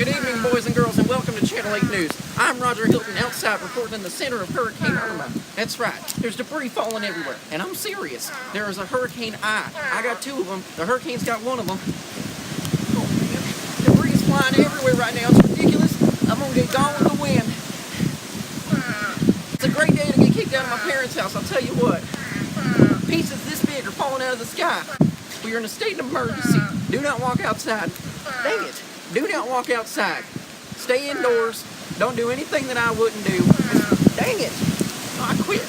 Good evening, boys and girls, and welcome to Channel 8 News. I'm Roger Hilton, outside reporting in the center of Hurricane Irma. That's right, there's debris falling everywhere, and I'm serious. There is a Hurricane I got two of them. The hurricane's got one of them. Oh, man. Debris is flying everywhere right now. It's ridiculous. I'm going to get gone with the wind. It's a great day to get kicked out of my parents' house, I'll tell you what. Pieces this big are falling out of the sky. We are in a state of emergency. Do not walk outside. Dang it. Do not walk outside. Stay indoors. Don't do anything that I wouldn't do. Dang it. I quit.